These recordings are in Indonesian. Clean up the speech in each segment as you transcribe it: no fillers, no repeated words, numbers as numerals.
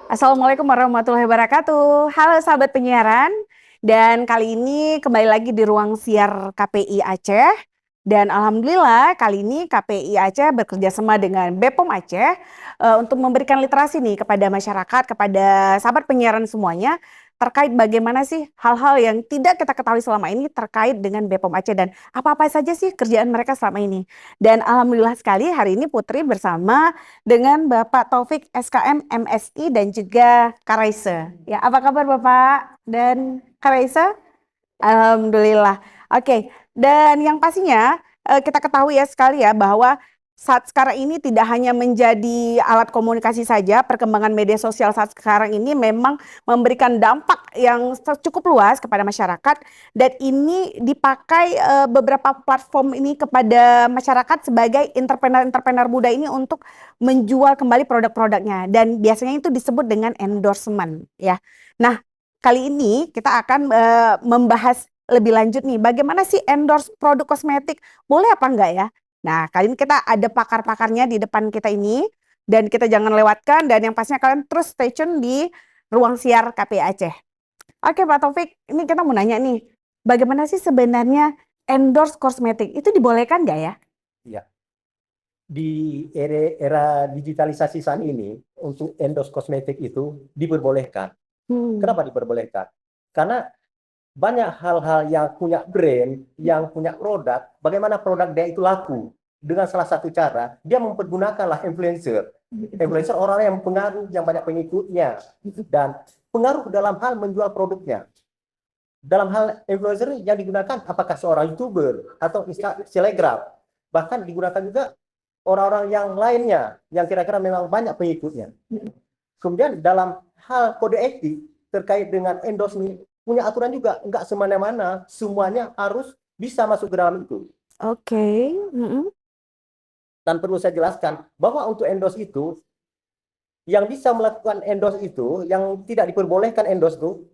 Assalamualaikum warahmatullahi wabarakatuh. Halo sahabat penyiaran, dan kali ini kembali lagi di ruang siar KPI Aceh. Dan alhamdulillah kali ini KPI Aceh bekerja sama dengan BPOM Aceh untuk memberikan literasi nih kepada masyarakat, kepada sahabat penyiaran semuanya terkait bagaimana sih hal-hal yang tidak kita ketahui selama ini terkait dengan BPOM Aceh dan apa-apa saja sih kerjaan mereka selama ini. Dan alhamdulillah sekali hari ini Putri bersama dengan Bapak Taufik SKM MSI dan juga Karaisa. Ya, apa kabar Bapak dan Karaisa? Alhamdulillah. Oke, dan yang pastinya kita ketahui ya sekali ya bahwa saat sekarang ini tidak hanya menjadi alat komunikasi saja, perkembangan media sosial saat sekarang ini memang memberikan dampak yang cukup luas kepada masyarakat dan ini dipakai beberapa platform ini kepada masyarakat sebagai entrepreneur-entrepreneur muda ini untuk menjual kembali produk-produknya dan biasanya itu disebut dengan endorsement ya. Nah, kali ini kita akan membahas lebih lanjut nih, bagaimana sih endorse produk kosmetik? Boleh apa enggak ya? Nah, kali ini kita ada pakar-pakarnya di depan kita ini, dan kita jangan lewatkan, dan yang pastinya kalian terus stay tune di ruang siar KPI Aceh. Oke Pak Taufik, ini kita mau nanya nih, bagaimana sih sebenarnya endorse kosmetik? Itu dibolehkan nggak ya? Ya, di era digitalisasi saat ini, untuk endorse kosmetik itu diperbolehkan. Hmm. Kenapa diperbolehkan? Karena banyak hal-hal yang punya brand, yang punya produk, bagaimana produk dia itu laku. Dengan salah satu cara, dia mempergunakanlah influencer. Influencer orang yang pengaruh, yang banyak pengikutnya. Dan pengaruh dalam hal menjual produknya. Dalam hal influencer yang digunakan, apakah seorang YouTuber atau selebgram. Bahkan digunakan juga orang-orang yang lainnya, yang kira-kira memang banyak pengikutnya. Kemudian dalam hal kode etik terkait dengan endorsement, punya aturan juga, nggak semena-mana, semuanya harus bisa masuk ke dalam itu. Oke. Mm-mm. Dan perlu saya jelaskan bahwa untuk endorse itu, yang bisa melakukan endorse itu, yang tidak diperbolehkan endorse itu,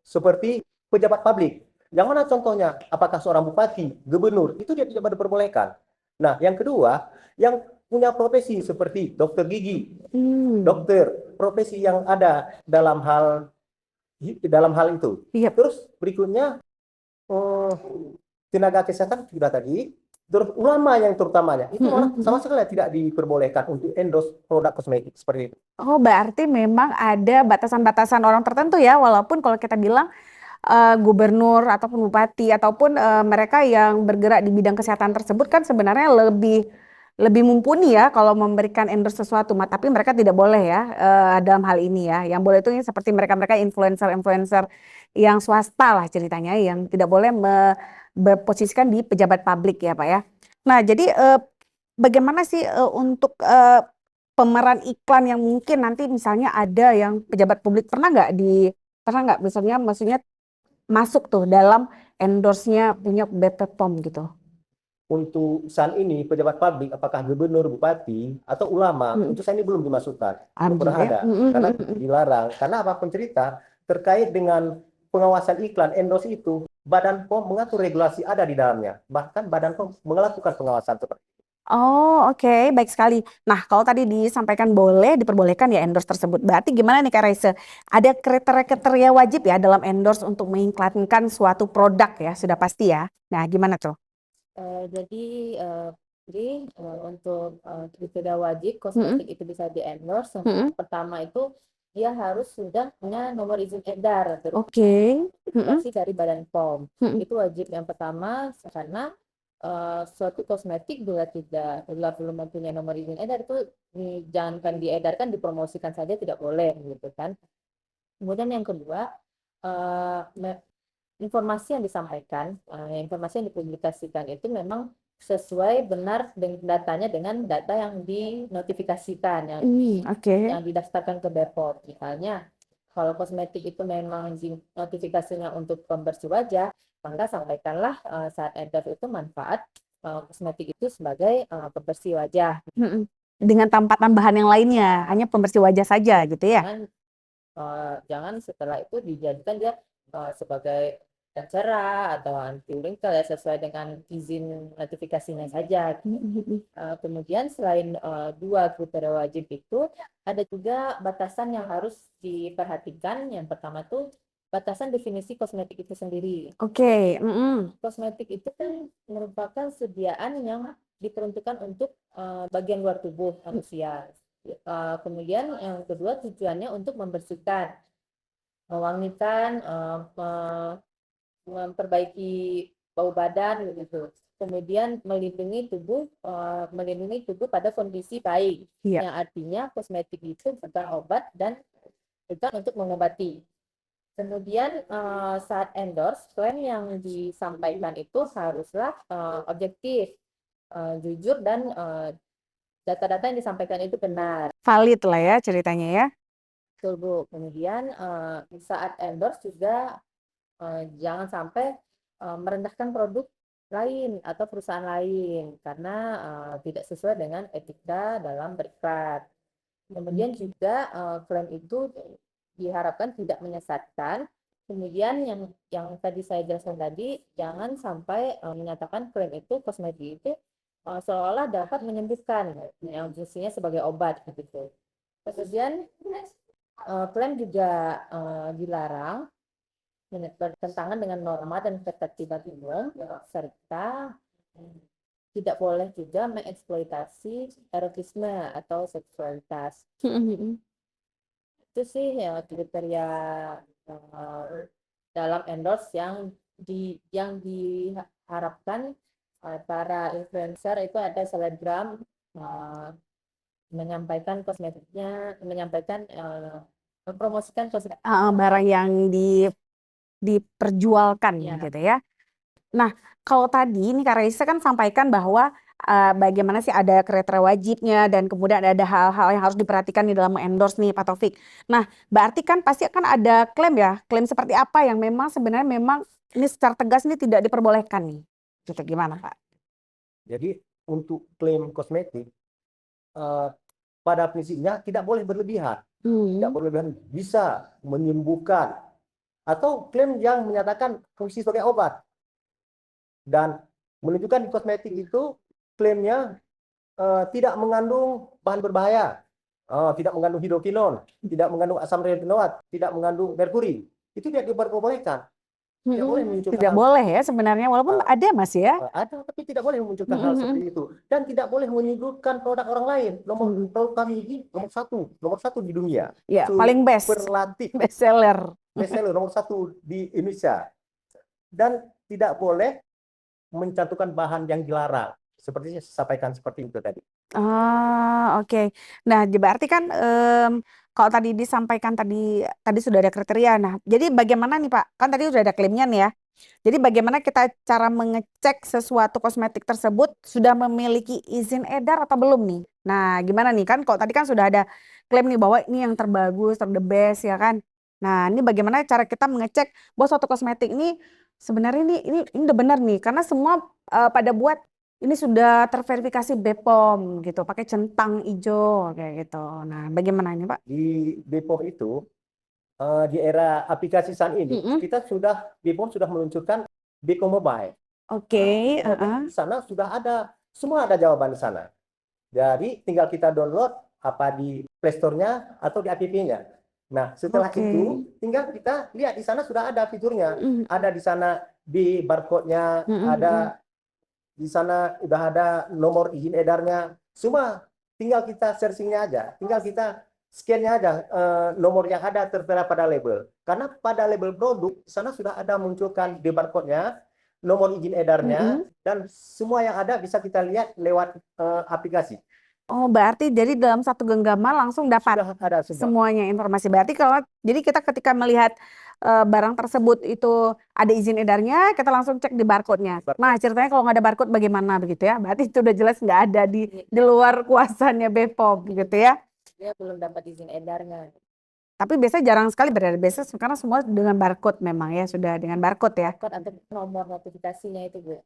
seperti pejabat publik. Yang mana contohnya? Apakah seorang bupati, gubernur, itu dia tidak diperbolehkan. Nah, yang kedua, yang punya profesi seperti dokter gigi, Hmm. dokter, profesi yang ada dalam hal itu. Iya. Terus berikutnya tenaga kesehatan sudah tadi. Terus ulama yang terutamanya itu malah sama Mm-mm. sekali tidak diperbolehkan untuk endorse produk kosmetik seperti itu. Oh, berarti memang ada batasan-batasan orang tertentu ya, walaupun kalau kita bilang gubernur ataupun bupati ataupun mereka yang bergerak di bidang kesehatan tersebut kan sebenarnya lebih lebih mumpuni ya kalau memberikan endorse sesuatu, tapi mereka tidak boleh ya dalam hal ini ya. Yang boleh itu seperti mereka-mereka influencer-influencer yang swasta lah ceritanya, yang tidak boleh berposisikan di pejabat publik ya Pak ya. Nah, jadi bagaimana sih untuk pemeran iklan yang mungkin nanti misalnya ada yang pejabat publik pernah nggak misalnya maksudnya masuk tuh dalam endorse-nya punya BP POM gitu. Untuk saat ini pejabat publik apakah gubernur, bupati atau ulama, Mm. untuk saat ini belum dimasukkan, belum pernah Alhamdulillah ya. ada karena dilarang. Karena apapun cerita terkait dengan pengawasan iklan endorse itu, Badan POM mengatur regulasi ada di dalamnya. Bahkan Badan POM melakukan pengawasan seperti itu. Oh, oke, baik sekali. Nah, kalau tadi disampaikan boleh, diperbolehkan ya endorse tersebut. Berarti gimana nih Kak Raisa? Ada kriteria-kriteria wajib ya dalam endorse untuk mengiklankan suatu produk ya, sudah pasti ya. Nah, gimana tuh? Jadi, jadi untuk kriteria wajib Mm-mm. kosmetik itu bisa di-endorse, Mm-mm. pertama itu dia harus sudah punya nomor izin edar Oke. Mm-mm. terverifikasi dari Badan POM. Mm-mm. Itu wajib yang pertama karena suatu kosmetik bila belum mempunyai nomor izin edar itu jangankan diedarkan, dipromosikan saja tidak boleh gitu kan. Kemudian yang kedua, informasi yang disampaikan, informasi yang dipublikasikan itu memang sesuai benar dengan datanya dengan data yang dinotifikasikan, Oke. yang didaftarkan ke BPOM. Misalnya, kalau kosmetik itu memang notifikasinya untuk pembersih wajah, maka sampaikanlah saat endorse itu manfaat kosmetik itu sebagai pembersih wajah. Mm-mm. Dengan tanpa tambahan yang lainnya, hanya pembersih wajah saja gitu ya. Jangan, jangan setelah itu dijadikan dia sebagai cerah atau anti wrinkle ya sesuai dengan izin notifikasinya saja. Kemudian selain dua kriteria wajib itu, ada juga batasan yang harus diperhatikan. Yang pertama tuh batasan definisi kosmetik itu sendiri. Oke, Kosmetik itu kan merupakan sediaan yang diperuntukkan untuk bagian luar tubuh manusia. Kemudian yang kedua tujuannya untuk membersihkan, mewangikan, memperbaiki bau badan gitu. Kemudian melindungi tubuh pada kondisi baik. Iya. Yang artinya kosmetik itu bukan obat dan bukan untuk mengobati. Kemudian saat endorse, klaim yang disampaikan itu haruslah objektif, jujur, dan data-data yang disampaikan itu benar. Valid lah ya ceritanya ya. Betul, Bu. Kemudian saat endorse juga jangan sampai merendahkan produk lain atau perusahaan lain karena tidak sesuai dengan etika dalam beriklan. Kemudian juga klaim itu diharapkan tidak menyesatkan. Kemudian yang tadi saya jelaskan tadi, jangan sampai menyatakan klaim itu kosmetik itu seolah dapat menyembuhkan yang fungsinya sebagai obat gitu. Kemudian klaim juga dilarang bertentangan dengan norma dan ketertiban umum, serta tidak boleh juga mengeksploitasi erotisme atau seksualitas. Itu sih ya kriteria dalam endorse yang diharapkan para influencer itu ada selebgram menyampaikan kosmetiknya, mempromosikan kosmetik Barang yang diperjualkan Ya. gitu ya. Nah, kalau tadi ini Kak Raisa kan sampaikan bahwa bagaimana sih ada kriteria wajibnya dan kemudian ada hal-hal yang harus diperhatikan di dalam endorse nih Pak Taufik. Nah, berarti kan pasti akan ada klaim ya. Klaim seperti apa yang memang sebenarnya memang ini secara tegas ini tidak diperbolehkan nih. Gitu gimana Pak? Jadi untuk klaim kosmetik pada prinsipnya tidak boleh berlebihan. Tidak boleh berlebihan, bisa menyembuhkan atau klaim yang menyatakan fungsi sebagai obat. Dan menunjukkan di kosmetik itu klaimnya tidak mengandung bahan berbahaya, tidak mengandung hidrokinon, tidak mengandung asam retinoat, tidak mengandung merkuri. Itu tidak diperbolehkan. Tidak boleh memunculkan Tidak hal boleh ya sebenarnya walaupun ada Mas ya. ada, tapi tidak boleh memunculkan hal seperti itu. Dan tidak boleh menyudutkan produk orang lain. Produk kami ini nomor satu di dunia. Ya, paling best. Superlatif. Best seller. Best seller nomor satu di Indonesia. Dan tidak boleh mencantumkan bahan yang dilarang. Seperti saya sampaikan seperti itu tadi. Oke. Nah, berarti kan kalau tadi disampaikan tadi sudah ada kriteria. Nah, jadi bagaimana nih Pak? Kan tadi sudah ada klaimnya nih ya. Jadi bagaimana kita cara mengecek sesuatu kosmetik tersebut sudah memiliki izin edar atau belum nih? Nah, gimana nih kan? Kalau tadi kan sudah ada klaim nih bahwa ini yang terbagus, the best ya kan? Nah, ini bagaimana cara kita mengecek bahwa suatu kosmetik ini sebenarnya ini udah benar nih? Karena semua pada buat ini sudah terverifikasi BPOM gitu, pakai centang hijau kayak gitu. Nah, bagaimana ini Pak? Di BPOM itu di era aplikasi saat ini BPOM sudah meluncurkan Beko Mobile. Oke. Di sana sudah ada, semua ada jawaban di sana. Jadi tinggal kita download apa di Play Store-nya atau di app-nya. Nah, setelah itu tinggal kita lihat di sana sudah ada fiturnya. Ada di sana di barcode-nya, ada di sana udah ada nomor izin edarnya. Semua tinggal kita searching-nya aja. Tinggal kita scan-nya aja nomor yang ada tertera pada label. Karena pada label produk di sana sudah ada munculkan di barcode-nya, nomor izin edarnya, dan semua yang ada bisa kita lihat lewat aplikasi. Oh, berarti jadi dalam satu genggaman langsung dapat Sudah ada semua. semuanya informasi. Berarti jadi kita ketika melihat barang tersebut itu ada izin edarnya, kita langsung cek di barcode-nya. Nah, ceritanya kalau nggak ada barcode bagaimana begitu ya? Berarti itu udah jelas nggak ada di luar kuasanya BPOM gitu ya? Dia belum dapat izin edarnya. Tapi biasanya jarang sekali berada biasa karena semua dengan barcode memang ya, sudah dengan barcode ya. Barcode atau nomor notifikasinya itu Bu.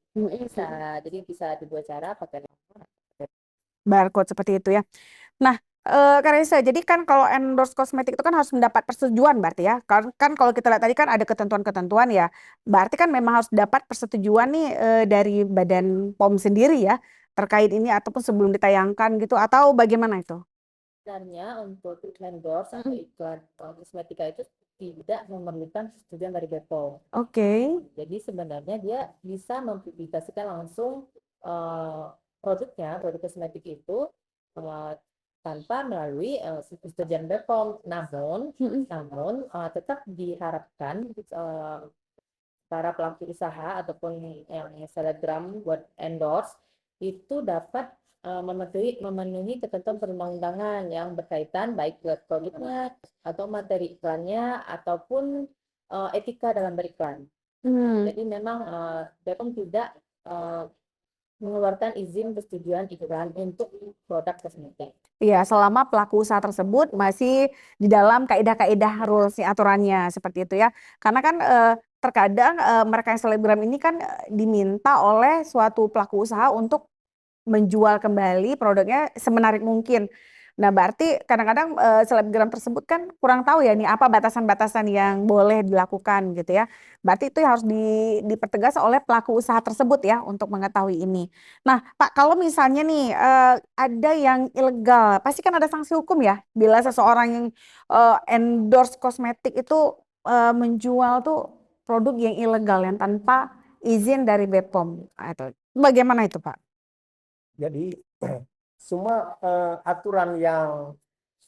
Jadi bisa dua cara pakai nomor. Barcode seperti itu ya. Nah, Kak Reza, jadi kan kalau endorse kosmetik itu kan harus mendapat persetujuan berarti ya. Kan kalau kita lihat tadi kan ada ketentuan-ketentuan ya. Berarti kan memang harus dapat persetujuan nih dari Badan POM sendiri ya terkait ini ataupun sebelum ditayangkan gitu atau bagaimana itu? Sebenarnya untuk endorse atau Mm. iklan kosmetika itu tidak memerlukan persetujuan dari BPOM. Oke. Jadi sebenarnya dia bisa mempublikasikan langsung eh, produknya, produk kosmetik itu eh, tanpa melalui persetujuan BPOM. Mm-mm. Namun tetap diharapkan para pelaku usaha ataupun yang selebgram buat endorse itu dapat memenuhi ketentuan perundang-undangan yang berkaitan baik ke produknya atau materi iklannya ataupun etika dalam beriklan. Hmm. Jadi memang BPOM tidak eh, mengeluarkan izin persetujuan iklan untuk produk kosmetik. Iya, selama pelaku usaha tersebut masih di dalam kaidah-kaidah rules aturannya seperti itu ya. Karena kan terkadang mereka yang selebgram ini kan diminta oleh suatu pelaku usaha untuk menjual kembali produknya semenarik mungkin. Nah, berarti kadang-kadang selebgram tersebut kan kurang tahu ya nih apa batasan-batasan yang boleh dilakukan gitu ya. Berarti itu harus dipertegas oleh pelaku usaha tersebut ya untuk mengetahui ini. Nah, Pak, kalau misalnya nih ada yang ilegal, pasti kan ada sanksi hukum ya bila seseorang yang endorse kosmetik itu menjual tuh produk yang ilegal yang tanpa izin dari BPOM. Nah, itu bagaimana itu, Pak? Jadi semua aturan yang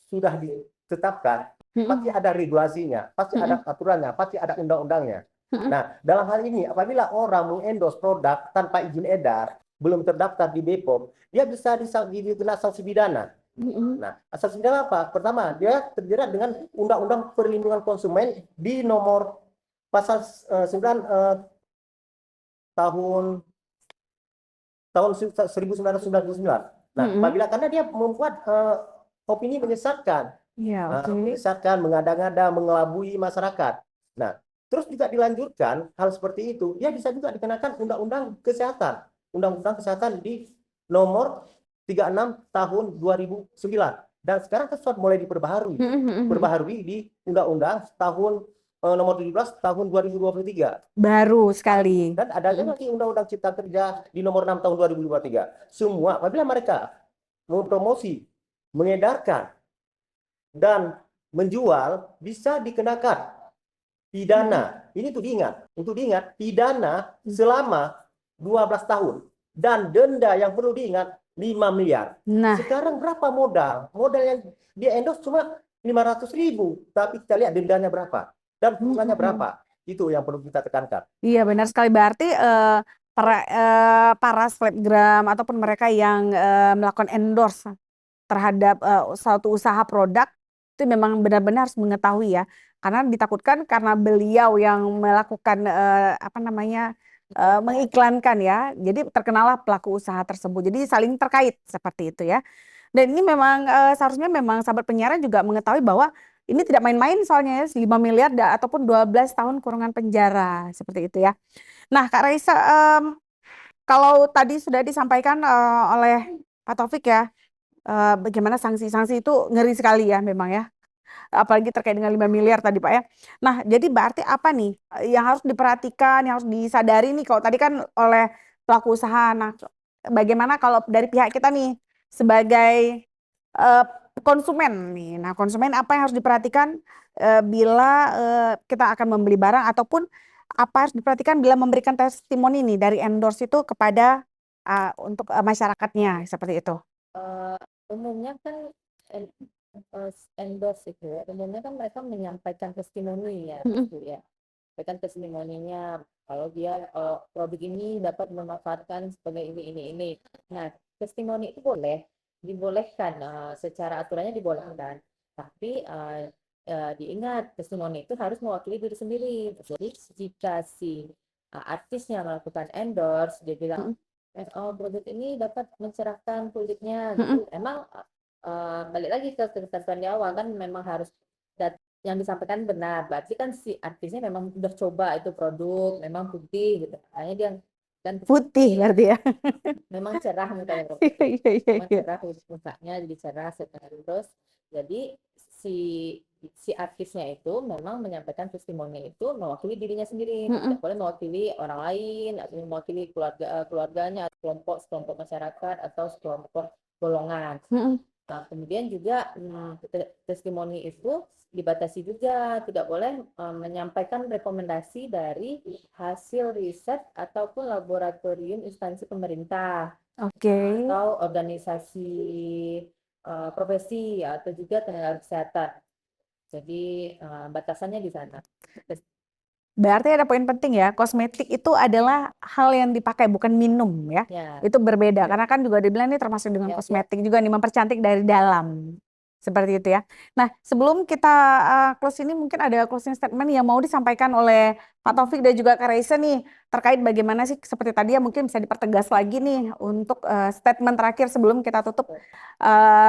sudah ditetapkan pasti Mm-mm. ada regulasinya, pasti ada Mm-mm. aturannya, pasti ada undang-undangnya. Mm-mm. Nah, dalam hal ini apabila orang mengendorse produk tanpa izin edar, belum terdaftar di BPOM, dia bisa dikena sanksi pidana. Mm-mm. Nah, sanksi pidana apa? Pertama, dia terjerat dengan Undang-Undang Perlindungan Konsumen di nomor pasal 9 tahun tahun 1999. Nah, Mm-mm. apabila karena dia membuat opini menyesatkan, Ya, oke. mengada-ngada, mengelabui masyarakat. Nah, terus juga dilanjutkan hal seperti itu, dia bisa juga dikenakan Undang-Undang Kesehatan. Undang-Undang Kesehatan di nomor 36 tahun 2009. Dan sekarang kan sudah mulai Mm-mm. perbaharui di Undang-Undang tahun nomor 17 tahun 2023. Baru sekali. Dan ada Mm-mm. lagi Undang-Undang Cipta Kerja di nomor 6 tahun 2023. Semua apabila mereka mempromosi, mengedarkan, dan menjual bisa dikenakan pidana. Ini untuk diingat, pidana selama 12 tahun dan denda yang perlu diingat 5 miliar. Nah, Sekarang berapa modal? Modal yang dia endorse cuma 500.000, tapi kita lihat dendanya berapa dan hukumannya mm-mm. berapa. Itu yang perlu kita tekankan. Iya benar sekali. Berarti para selebgram ataupun mereka yang melakukan endorse terhadap suatu usaha produk itu memang benar-benar harus mengetahui ya. Karena ditakutkan karena beliau yang melakukan apa namanya mengiklankan ya. Jadi terkenalah pelaku usaha tersebut. Jadi saling terkait seperti itu ya. Dan ini memang seharusnya memang sahabat penyiaran juga mengetahui bahwa ini tidak main-main soalnya ya 5 miliar ataupun 12 tahun kurungan penjara seperti itu ya. Nah, Kak Raisa, kalau tadi sudah disampaikan oleh Pak Taufik ya, bagaimana sanksi-sanksi itu ngeri sekali ya memang ya. Apalagi terkait dengan 5 miliar tadi Pak ya. Nah, jadi berarti apa nih yang harus diperhatikan, yang harus disadari nih kalau tadi kan oleh pelaku usaha. Nah, bagaimana kalau dari pihak kita nih sebagai eh, konsumen nih. Nah, konsumen apa yang harus diperhatikan bila kita akan membeli barang ataupun apa harus diperhatikan bila memberikan testimoni nih dari endorse itu kepada untuk masyarakatnya seperti itu. Eh, Umumnya kan endorse itu ya, umumnya kan mereka menyampaikan testimoni ya, Mm-mm. gitu ya. Menyampaikan testimoninya kalau dia produk ini dapat memanfaatkan sebagai ini. Nah, testimoni itu dibolehkan secara aturannya dibolehkan. Tapi diingat testimoni itu harus mewakili diri sendiri. Jadi jika si artisnya melakukan endorse, dia bilang Mm-mm. oh, produk ini dapat mencerahkan kulitnya Mm-mm. gitu. Emang balik lagi ke ketentuan di awal kan memang harus yang disampaikan benar. Berarti kan si artisnya memang udah coba itu produk, memang putih gitu. Makanya dia kan Putih berarti ya. memang cerah mukanya Bro. Iya, iya, iya, Memang iya. cerah mukanya, jadi cerah terus. Jadi si artisnya itu memang menyampaikan testimoni itu mewakili dirinya sendiri, Mm-mm. tidak boleh mewakili orang lain atau mewakili keluarganya, sekelompok masyarakat atau sekelompok golongan. Mm-mm. Nah, kemudian juga testimoni itu dibatasi juga, tidak boleh menyampaikan rekomendasi dari hasil riset ataupun laboratorium instansi pemerintah Oke. atau organisasi profesi atau juga tenaga kesehatan. Jadi batasannya di sana. Berarti ada poin penting ya, kosmetik itu adalah hal yang dipakai bukan minum ya. Ya, Itu berbeda karena kan juga dibilang ini termasuk dengan ya, ya. kosmetik juga nih mempercantik dari dalam. Seperti itu ya. Nah, sebelum kita close ini mungkin ada closing statement yang mau disampaikan oleh Pak Taufik dan juga Kak Raisa nih terkait bagaimana sih seperti tadi ya mungkin bisa dipertegas lagi nih untuk statement terakhir sebelum kita tutup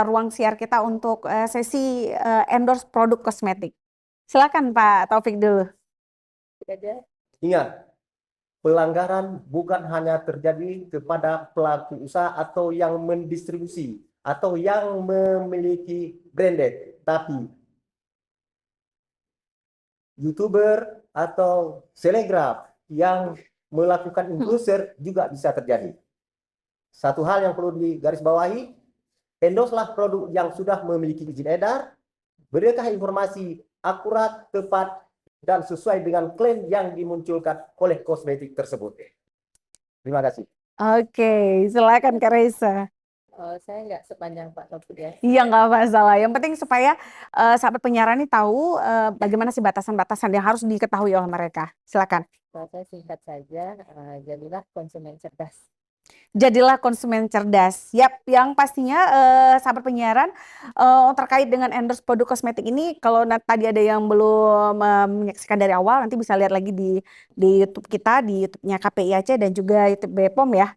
ruang siar kita untuk sesi endorse produk kosmetik. Silakan Pak Taufik dulu. Aja. Ingat, pelanggaran bukan hanya terjadi kepada pelaku usaha atau yang mendistribusi atau yang memiliki branded, tapi YouTuber atau selegraf yang melakukan influencer juga bisa terjadi. Satu hal yang perlu digarisbawahi, endorse-lah produk yang sudah memiliki izin edar, berikan informasi akurat, tepat, dan sesuai dengan klaim yang dimunculkan oleh kosmetik tersebut. Terima kasih. Oke, silakan Kak Raisa. Saya nggak sepanjang Pak Taufik ya. Iya, nggak masalah. Yang penting supaya sahabat penyiaran ini tahu bagaimana sih batasan-batasan yang harus diketahui oleh mereka. Silakan. Kalau saya singkat saja, jadilah konsumen cerdas. Jadilah konsumen cerdas. Yap, yang pastinya sahabat penyiaran terkait dengan endorse produk kosmetik ini, kalau tadi ada yang belum menyaksikan dari awal, nanti bisa lihat lagi di YouTube kita, di YouTube-nya KPI Aceh dan juga YouTube BPOM ya.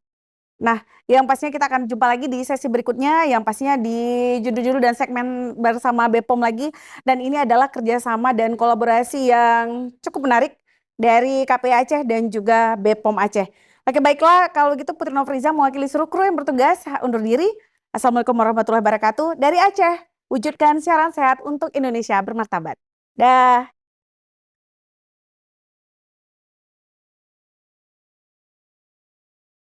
Nah, yang pastinya kita akan jumpa lagi di sesi berikutnya, yang pastinya di judul-judul dan segmen bersama BPOM lagi. Dan ini adalah kerjasama dan kolaborasi yang cukup menarik dari KPI Aceh dan juga BPOM Aceh. Oke, baiklah, kalau gitu Putri Novriza mewakili seluruh kru yang bertugas undur diri. Assalamualaikum warahmatullahi wabarakatuh. Dari Aceh, wujudkan siaran sehat untuk Indonesia bermartabat. Dah.